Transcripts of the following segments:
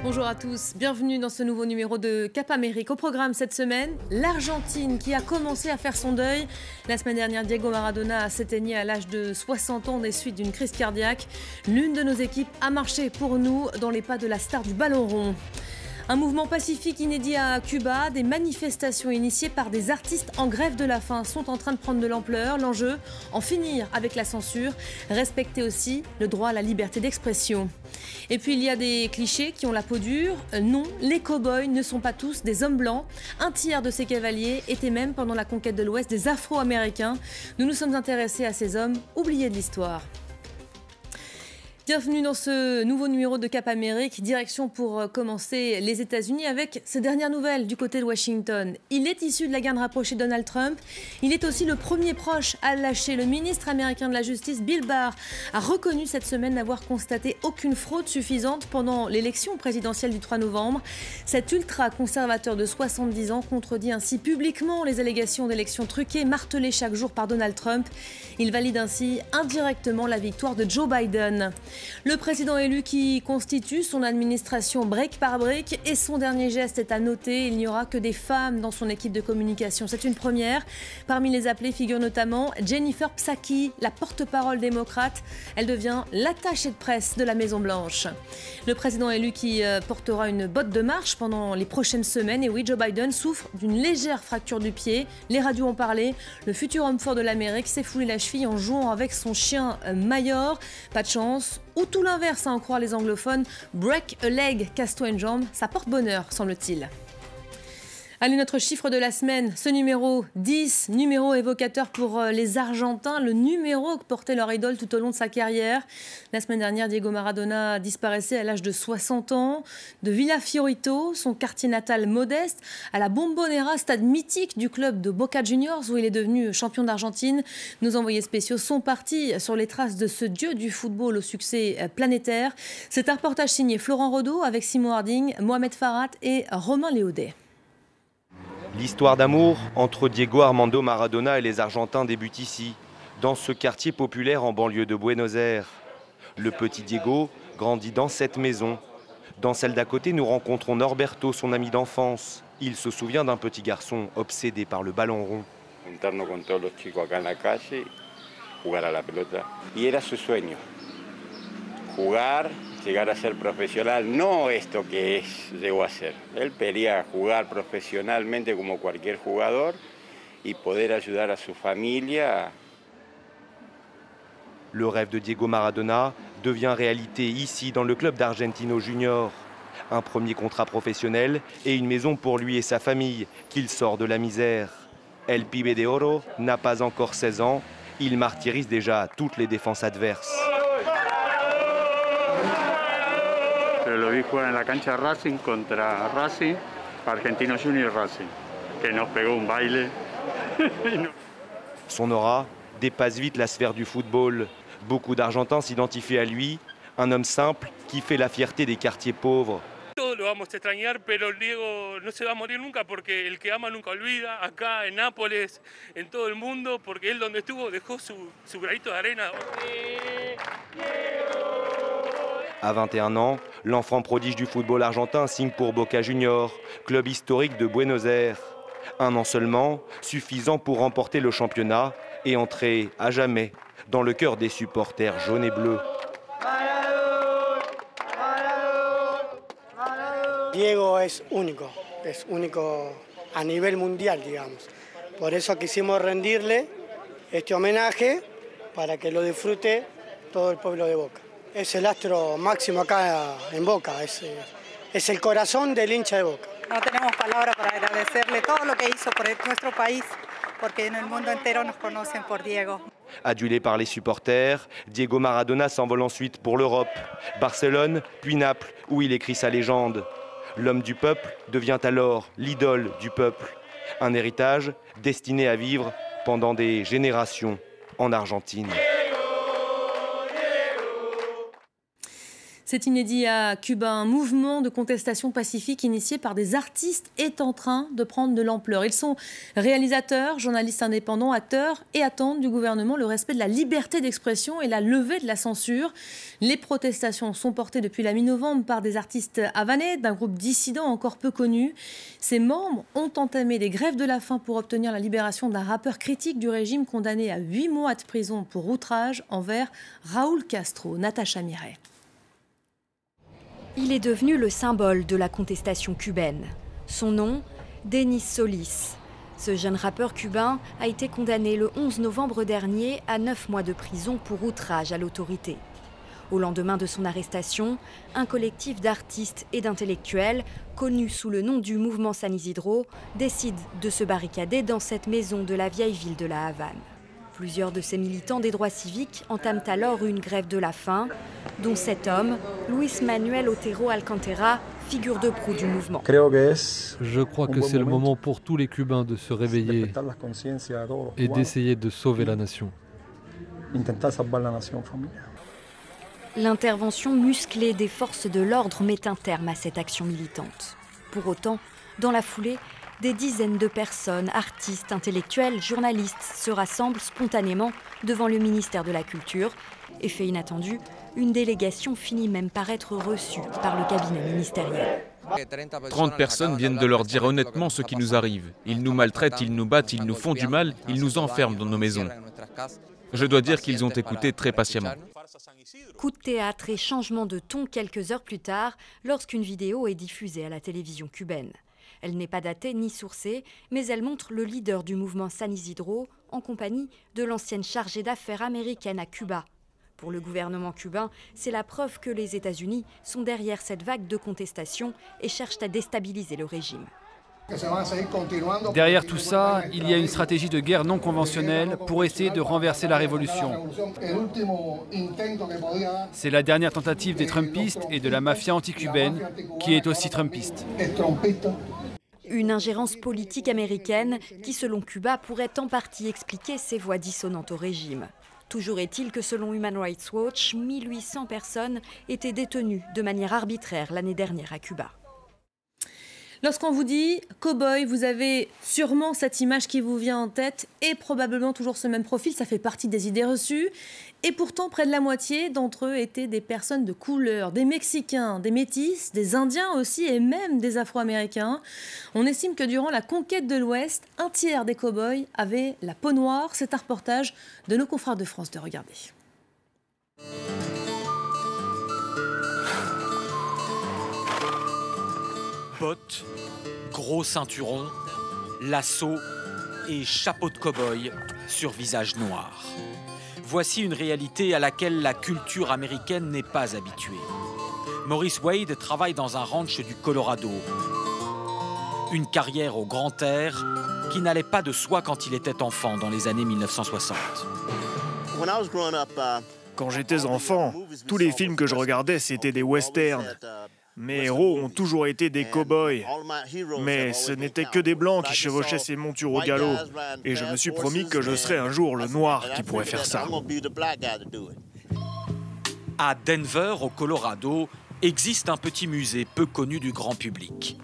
Bonjour à tous, bienvenue dans ce nouveau numéro de Cap Amérique. Au programme cette semaine, l'Argentine qui a commencé à faire son deuil. La semaine dernière, Diego Maradona s'éteignait à l'âge de 60 ans des suites d'une crise cardiaque. L'une de nos équipes a marché pour nous dans les pas de la star du ballon rond. Un mouvement pacifique inédit à Cuba, des manifestations initiées par des artistes en grève de la faim sont en train de prendre de l'ampleur. L'enjeu, en finir avec la censure, respecter aussi le droit à la liberté d'expression. Et puis il y a des clichés qui ont la peau dure. Non, les cow-boys ne sont pas tous des hommes blancs. Un tiers de ces cavaliers étaient même pendant la conquête de l'Ouest des Afro-Américains. Nous nous sommes intéressés à ces hommes oubliés de l'histoire. Bienvenue dans ce nouveau numéro de Cap Amérique. Direction pour commencer les États-Unis avec ces dernières nouvelles du côté de Washington. Il est issu de la garde rapprochée de Donald Trump. Il est aussi le premier proche à lâcher. Le ministre américain de la Justice, Bill Barr, a reconnu cette semaine n'avoir constaté aucune fraude suffisante pendant l'élection présidentielle du 3 novembre. Cet ultra-conservateur de 70 ans contredit ainsi publiquement les allégations d'élections truquées martelées chaque jour par Donald Trump. Il valide ainsi indirectement la victoire de Joe Biden. Le président élu qui constitue son administration brique par brique et son dernier geste est à noter. Il n'y aura que des femmes dans son équipe de communication. C'est une première. Parmi les appelés figure notamment Jennifer Psaki, la porte-parole démocrate. Elle devient l'attachée de presse de la Maison-Blanche. Le président élu qui portera une botte de marche pendant les prochaines semaines. Et oui, Joe Biden souffre d'une légère fracture du pied. Les radios ont parlé. Le futur homme fort de l'Amérique s'est foulé la cheville en jouant avec son chien Mayor. Pas de chance. Ou tout l'inverse, à en croire les anglophones, break a leg, casse-toi une jambe, ça porte bonheur, semble-t-il. Allez, notre chiffre de la semaine, ce numéro 10, numéro évocateur pour les Argentins, le numéro que portait leur idole tout au long de sa carrière. La semaine dernière, Diego Maradona disparaissait à l'âge de 60 ans. De Villa Fiorito, son quartier natal modeste, à la Bombonera, stade mythique du club de Boca Juniors, où il est devenu champion d'Argentine. Nos envoyés spéciaux sont partis sur les traces de ce dieu du football au succès planétaire. C'est un reportage signé Florent Rodeau avec Simon Harding, Mohamed Farhat et Romain Léaudet. L'histoire d'amour entre Diego Armando Maradona et les Argentins débute ici, dans ce quartier populaire en banlieue de Buenos Aires. Le petit Diego grandit dans cette maison. Dans celle d'à côté, nous rencontrons Norberto, son ami d'enfance. Il se souvient d'un petit garçon obsédé par le ballon rond. Juntarnos con todos los chicos acá en la calle, jugar a la pelota. Y era su sueño, jugar, llegar a ser profesional, no esto que llegó a ser. Él quería jugar profesionalmente como cualquier jugador y poder ayudar a su familia. Le rêve de Diego Maradona devient réalité ici, dans le club d'Argentino Junior. Un premier contrat professionnel et une maison pour lui et sa famille, qu'il sort de la misère. El Pibe de Oro n'a pas encore 16 ans. Il martyrise déjà toutes les défenses adverses. Pero lo vi jugar en la cancha Racing contra Racing, Argentino Junior Racing, que nos pegó un baile. Son aura dépasse vite la sphère du football. Beaucoup d'Argentins s'identifient à lui, un homme simple qui fait la fierté des quartiers pauvres. Todos lo vamos a extrañar, pero Diego no se va a morir nunca porque el que ama nunca olvida. Acá en Nápoles, en todo el mundo, porque él donde estuvo dejó su granito de arena. À 21 ans, l'enfant prodige du football argentin signe pour Boca Juniors, club historique de Buenos Aires. Un an seulement, suffisant pour remporter le championnat et entrer à jamais dans le cœur des supporters jaunes et bleus. Diego es único a nivel mundial, digamos. Por eso quisimos rendirle este homenaje para que lo disfrute todo el pueblo de Boca. Es el astro máximo acá en Boca, es el corazón del hincha de Boca. No tenemos palabras para agradecerle todo lo que hizo por nuestro país, porque en el mundo entero nos conocen por Diego. Adulé par les supporters, Diego Maradona s'envole ensuite pour l'Europe. Barcelone, puis Naples, où il écrit sa légende. L'homme du peuple devient alors l'idole du peuple. Un héritage destiné à vivre pendant des générations en Argentine. C'est inédit à Cuba. Un mouvement de contestation pacifique initié par des artistes est en train de prendre de l'ampleur. Ils sont réalisateurs, journalistes indépendants, acteurs et attendent du gouvernement le respect de la liberté d'expression et la levée de la censure. Les protestations sont portées depuis la mi-novembre par des artistes havanais d'un groupe dissident encore peu connu. Ses membres ont entamé des grèves de la faim pour obtenir la libération d'un rappeur critique du régime condamné à 8 mois de prison pour outrage envers Raúl Castro. Natacha Miret. Il est devenu le symbole de la contestation cubaine. Son nom, Denis Solis. Ce jeune rappeur cubain a été condamné le 11 novembre dernier à 9 mois de prison pour outrage à l'autorité. Au lendemain de son arrestation, un collectif d'artistes et d'intellectuels, connu sous le nom du mouvement San Isidro, décide de se barricader dans cette maison de la vieille ville de La Havane. Plusieurs de ces militants des droits civiques entament alors une grève de la faim, dont cet homme, Luis Manuel Otero Alcantara, figure de proue du mouvement. Je crois que c'est le moment pour tous les Cubains de se réveiller et d'essayer de sauver la nation. L'intervention musclée des forces de l'ordre met un terme à cette action militante. Pour autant, dans la foulée, des dizaines de personnes, artistes, intellectuels, journalistes se rassemblent spontanément devant le ministère de la Culture. Effet inattendu, une délégation finit même par être reçue par le cabinet ministériel. 30 personnes viennent de leur dire honnêtement ce qui nous arrive. Ils nous maltraitent, ils nous battent, ils nous font du mal, ils nous enferment dans nos maisons. Je dois dire qu'ils ont écouté très patiemment. Coup de théâtre et changement de ton quelques heures plus tard, lorsqu'une vidéo est diffusée à la télévision cubaine. Elle n'est pas datée ni sourcée, mais elle montre le leader du mouvement San Isidro en compagnie de l'ancienne chargée d'affaires américaine à Cuba. Pour le gouvernement cubain, c'est la preuve que les États-Unis sont derrière cette vague de contestation et cherchent à déstabiliser le régime. Derrière tout ça, il y a une stratégie de guerre non conventionnelle pour essayer de renverser la révolution. C'est la dernière tentative des Trumpistes et de la mafia anti-cubaine qui est aussi trumpiste. Une ingérence politique américaine qui, selon Cuba, pourrait en partie expliquer ces voix dissonantes au régime. Toujours est-il que selon Human Rights Watch, 1800 personnes étaient détenues de manière arbitraire l'année dernière à Cuba. Lorsqu'on vous dit cow-boy, vous avez sûrement cette image qui vous vient en tête et probablement toujours ce même profil, ça fait partie des idées reçues. Et pourtant, près de la moitié d'entre eux étaient des personnes de couleur, des Mexicains, des Métis, des Indiens aussi et même des Afro-Américains. On estime que durant la conquête de l'Ouest, un tiers des cow-boys avaient la peau noire. C'est un reportage de nos confrères de France de regarder. Bottes, gros ceinturon, lasso et chapeau de cow-boy sur visage noir. Voici une réalité à laquelle la culture américaine n'est pas habituée. Maurice Wade travaille dans un ranch du Colorado. Une carrière au grand air qui n'allait pas de soi quand il était enfant dans les années 1960. Quand j'étais enfant, tous les films que je regardais, c'était des westerns. Mes héros ont toujours été des cow-boys, mais ce n'étaient que des blancs qui chevauchaient ces montures au galop. Et je me suis promis que je serais un jour le noir qui pourrait faire ça. À Denver, au Colorado, existe un petit musée peu connu du grand public.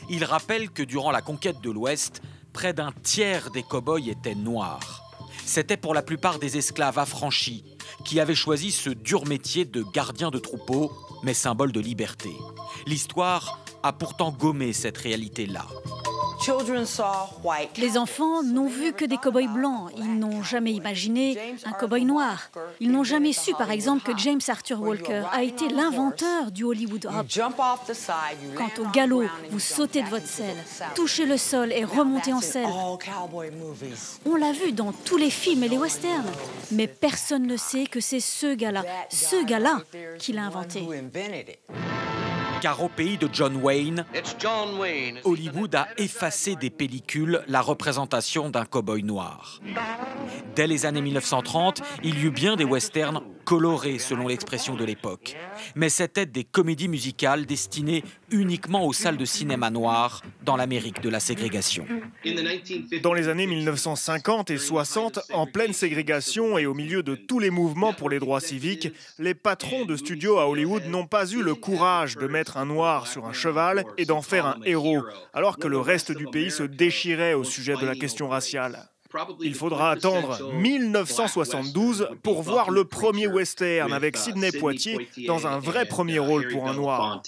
Il rappelle que durant la conquête de l'Ouest, près d'un tiers des cow-boys étaient noirs. C'était pour la plupart des esclaves affranchis qui avaient choisi ce dur métier de gardien de troupeau, mais symbole de liberté. L'histoire a pourtant gommé cette réalité-là. Les enfants n'ont vu que des cow-boys blancs. Ils n'ont jamais imaginé un cow-boy noir. Ils n'ont jamais su, par exemple, que James Arthur Walker a été l'inventeur du Hollywood Hop. Quant au galop, vous sautez de votre selle, touchez le sol et remontez en selle. On l'a vu dans tous les films et les westerns. Mais personne ne sait que c'est ce gars-là qui l'a inventé. Car au pays de John Wayne, Hollywood a effacé des pellicules la représentation d'un cow-boy noir. Dès les années 1930, il y eut bien des westerns colorées selon l'expression de l'époque. Mais c'étaient des comédies musicales destinées uniquement aux salles de cinéma noires dans l'Amérique de la ségrégation. Dans les années 1950 et 60, en pleine ségrégation et au milieu de tous les mouvements pour les droits civiques, les patrons de studios à Hollywood n'ont pas eu le courage de mettre un noir sur un cheval et d'en faire un héros, alors que le reste du pays se déchirait au sujet de la question raciale. Il faudra attendre 1972 pour voir le premier western avec Sidney Poitier dans un vrai premier rôle pour un noir.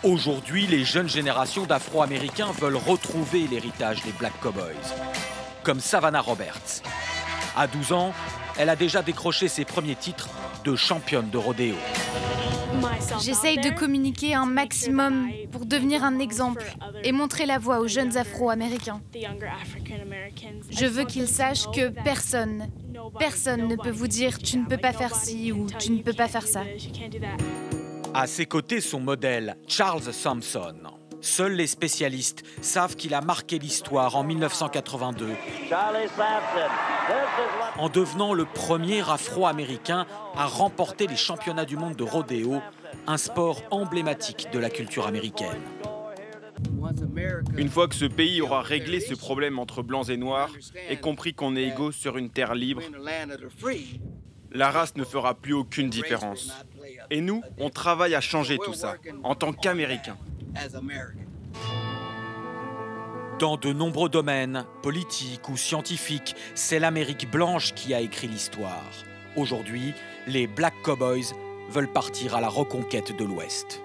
Aujourd'hui, les jeunes générations d'Afro-Américains veulent retrouver l'héritage des Black Cowboys, comme Savannah Roberts. À 12 ans, elle a déjà décroché ses premiers titres de championne de rodéo. J'essaye de communiquer un maximum pour devenir un exemple et montrer la voie aux jeunes Afro-Américains. Je veux qu'ils sachent que personne ne peut vous dire « tu ne peux pas faire ci » ou « tu ne peux pas faire ça ». À ses côtés, son modèle, Charles Sampson. Seuls les spécialistes savent qu'il a marqué l'histoire en 1982 en devenant le premier Afro-Américain à remporter les championnats du monde de rodéo, un sport emblématique de la culture américaine. Une fois que ce pays aura réglé ce problème entre blancs et noirs et compris qu'on est égaux sur une terre libre, la race ne fera plus aucune différence. Et nous, on travaille à changer tout ça, en tant qu'Américains. Dans de nombreux domaines, politiques ou scientifiques, c'est l'Amérique blanche qui a écrit l'histoire. Aujourd'hui, les Black Cowboys veulent partir à la reconquête de l'Ouest.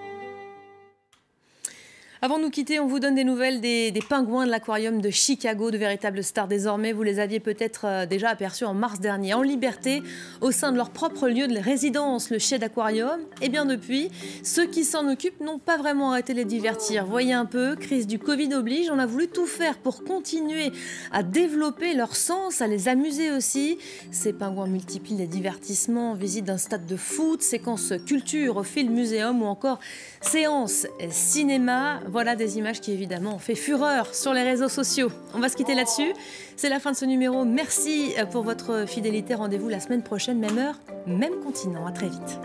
Avant de nous quitter, on vous donne des nouvelles des pingouins de l'aquarium de Chicago, de véritables stars désormais. Vous les aviez peut-être déjà aperçus en mars dernier, en liberté, au sein de leur propre lieu de résidence, le Shedd Aquarium. Et bien depuis, ceux qui s'en occupent n'ont pas vraiment arrêté de les divertir. Voyez un peu, crise du Covid oblige, on a voulu tout faire pour continuer à développer leur sens, à les amuser aussi. Ces pingouins multiplient les divertissements, visite d'un stade de foot, séquences culture au Field Museum ou encore séances cinéma. Voilà des images qui évidemment ont fait fureur sur les réseaux sociaux. On va se quitter là-dessus. C'est la fin de ce numéro. Merci pour votre fidélité. Rendez-vous la semaine prochaine, même heure, même continent. À très vite.